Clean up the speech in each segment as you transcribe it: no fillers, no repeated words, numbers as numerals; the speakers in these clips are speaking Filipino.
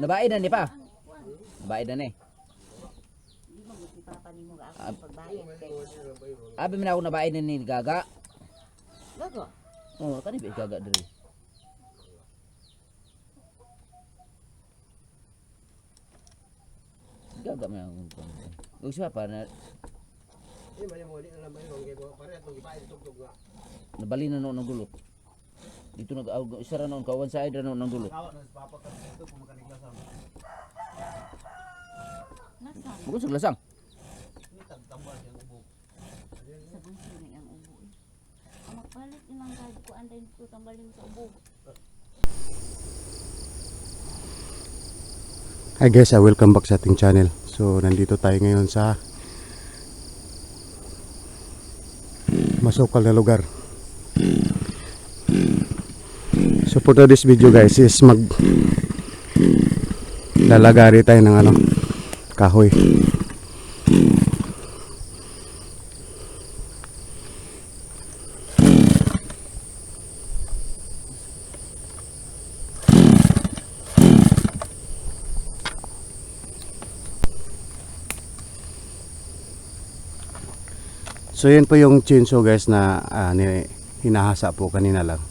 Nabaid na ni pa. Nabaid na ni. Abi man ako nabaid na ni Gaga. Gaga? Oh, kani ba Gaga diri? Gaga man ako. Ug siya pa na nabali na noon ng dulot. Dito isa ra noon kawan side ra noon ng dulot. Bukan sa glasang. Magpalit nilang kahit ko anday ko tambalin sa ubog. Hi guys, welcome back sa ating channel. So nandito tayo ngayon sa masukal na lugar. So for this video guys is lalagari tayo ng kahoy. So yun po yung chainsaw guys na hinahasa po kanina lang.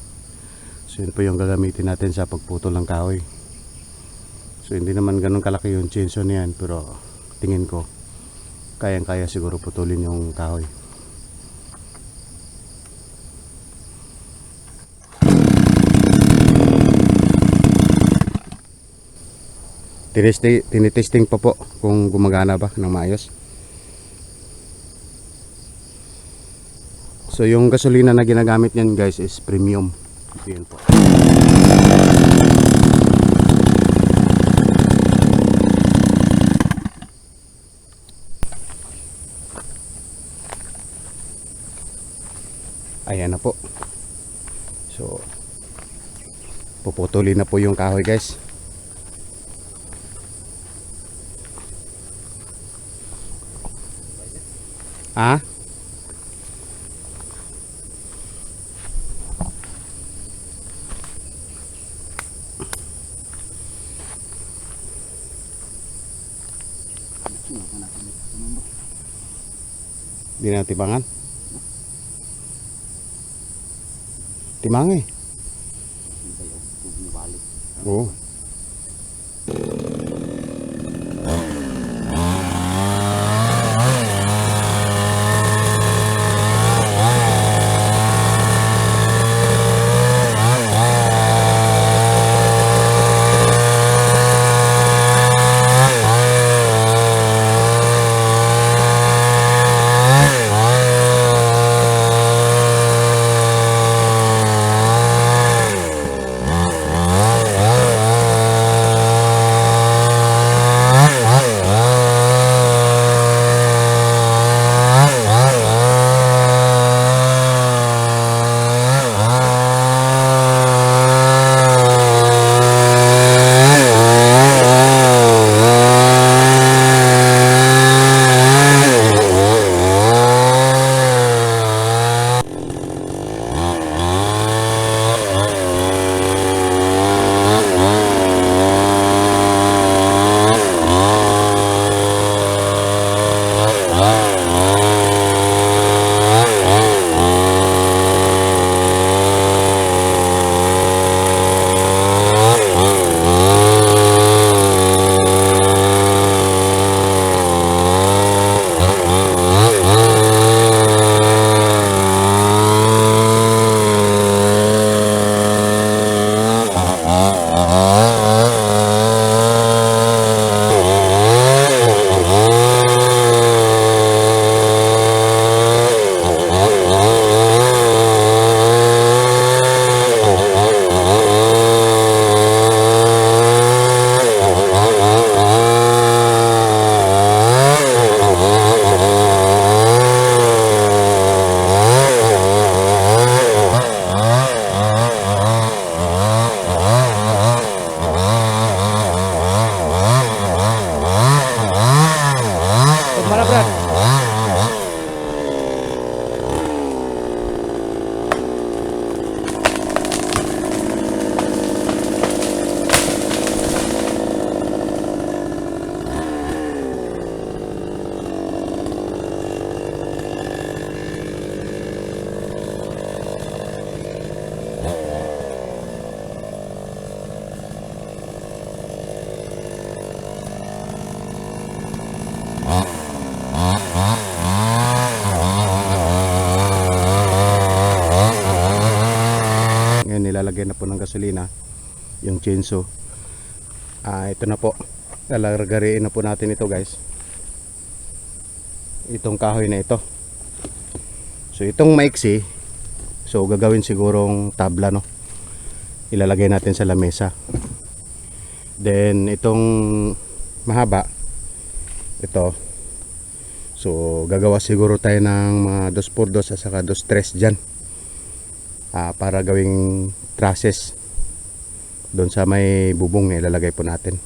So yun po yung gagamitin natin sa pagputol ng kahoy. So hindi naman ganun kalaki yung chainsaw niyan, pero tingin ko kayang-kaya siguro putulin yung kahoy. Tinitesting pa po kung gumagana ba ng maayos. So yung gasolina na ginagamit niyan guys is premium. Ito yun po. Ayan na po. So puputulin na po yung kahoy guys. Ah? Di na tibangan. Timang eh. Oo. lalagyan na po ng gasolina yung chainsaw. Ito na po, lalagariin na po natin ito guys, itong kahoy na ito. So itong maiksi, so gagawin sigurong tabla, no, ilalagay natin sa lamesa. Then itong mahaba, ito, so gagawa siguro tayo ng mga 2x2 at saka 2-3 dyan, para gawing trusses doon sa may bubong na ilalagay po natin.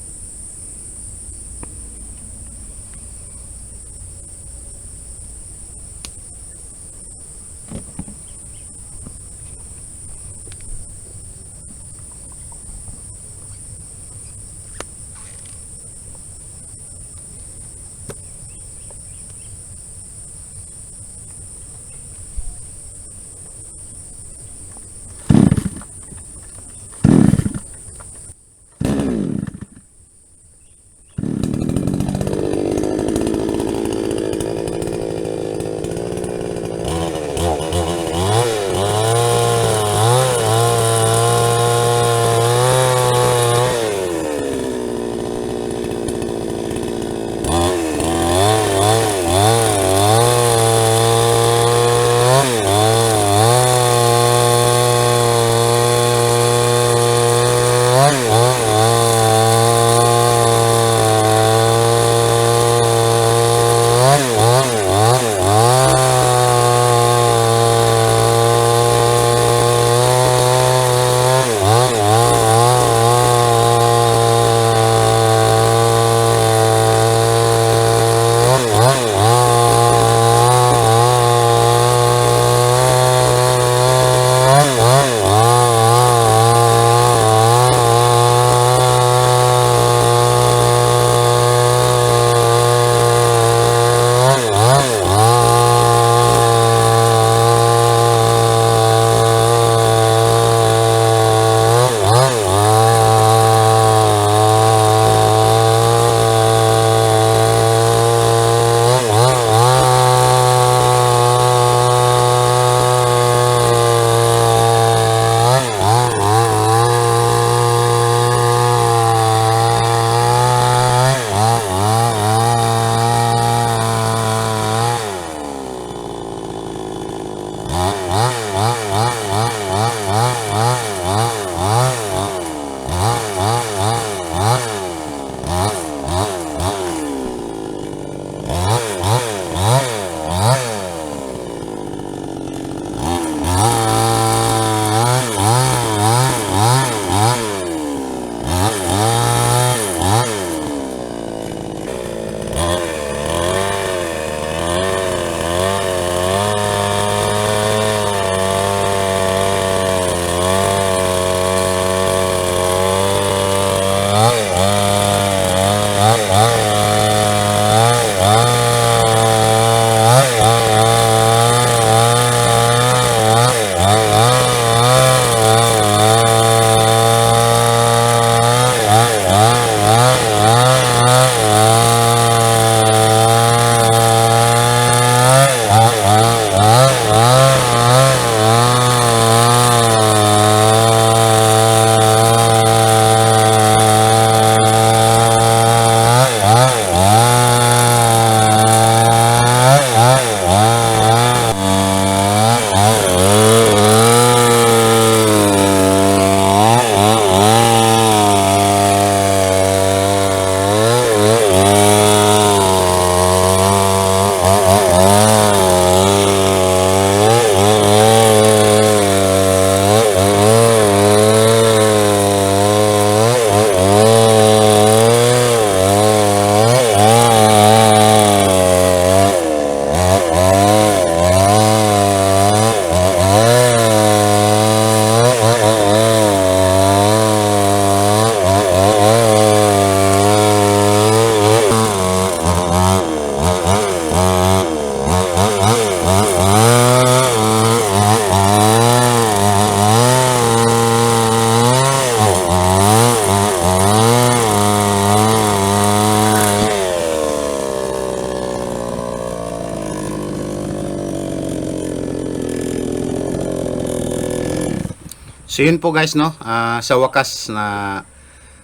So yun po guys, no, sa wakas na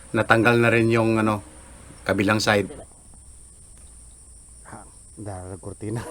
natanggal na rin yung ano, kabilang side. Dahil kurtina.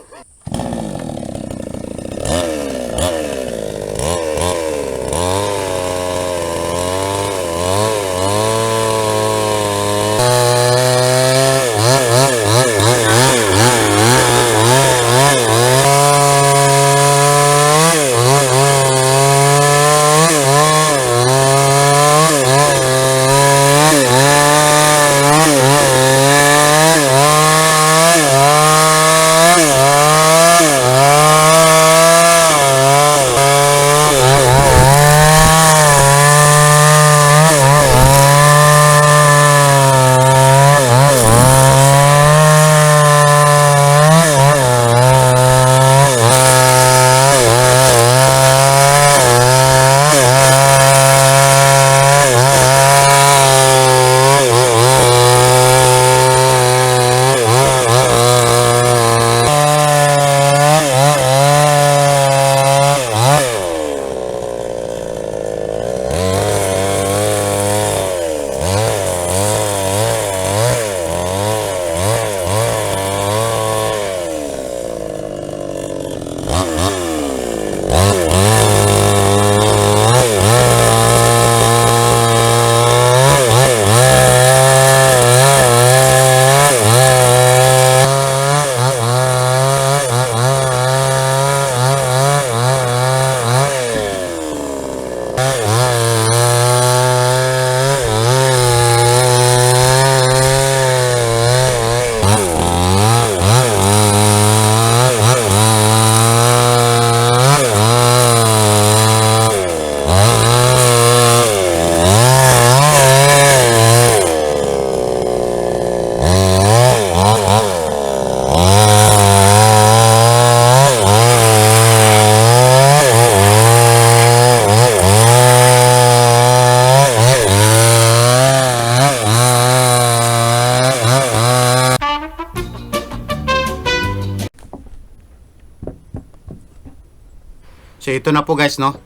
So ito na po guys, no,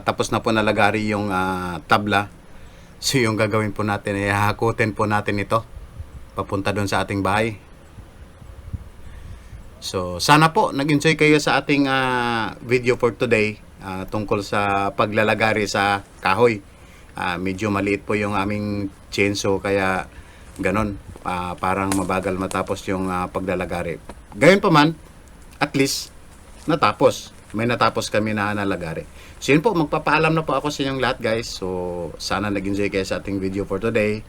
tapos na po nalagari yung tabla. So yung gagawin po natin ay hahakutin po natin ito papunta doon sa ating bahay. So sana po nag-enjoy kayo sa ating video for today tungkol sa paglalagari sa kahoy. Medyo maliit po yung aming chainsaw kaya ganon, parang mabagal matapos yung paglalagari. Gayon pa man, at least natapos. May natapos kami na nalagari. So yun po, magpapaalam na po ako sa inyong lahat guys. So sana nag-enjoy kayo sa ating video for today.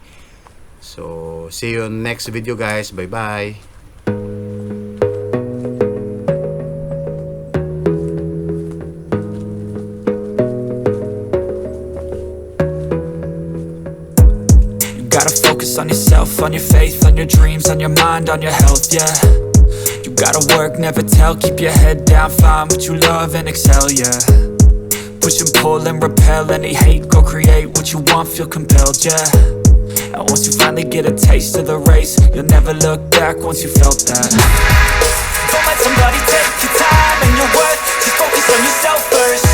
So see you next video guys. Bye bye. You gotta focus on yourself, on your faith, on your dreams, on your mind, on your health, yeah. You gotta work, never tell, keep your head down, find what you love and excel, yeah. Push and pull and repel any hate, go create what you want, feel compelled, yeah. And once you finally get a taste of the race, you'll never look back once you felt that. Don't let somebody take your time and your worth, just focus on yourself first.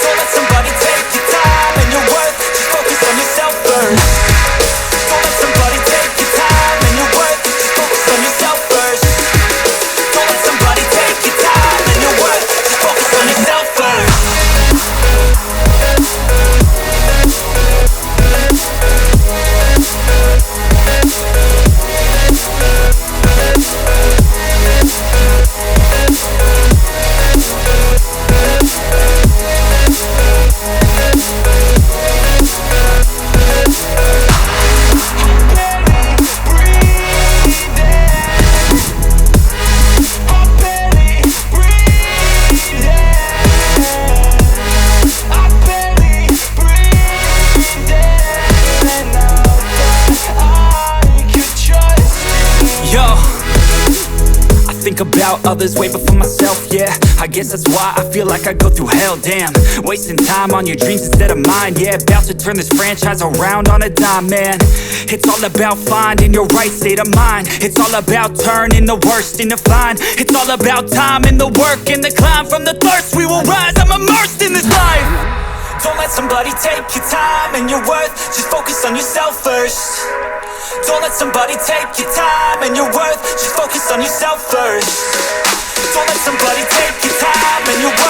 Don't let somebody take your time and your worth, just focus on yourself first. Don't let somebody take your time and your worth, just focus on yourself first. Don't let somebody take your time and your worth, just focus on yourself first. About others way before myself, yeah. I guess that's why I feel like I go through hell, damn. Wasting time on your dreams instead of mine, yeah. About to turn this franchise around on a dime, man. It's all about finding your right state of mind. It's all about turning the worst into fine. It's all about time and the work and the climb. From the thirst we will rise, I'm immersed in this life. Don't let somebody take your time and your worth. Just focus on yourself first. Don't let somebody take your time and your worth. Just focus on yourself first. Don't let somebody take your time and your worth.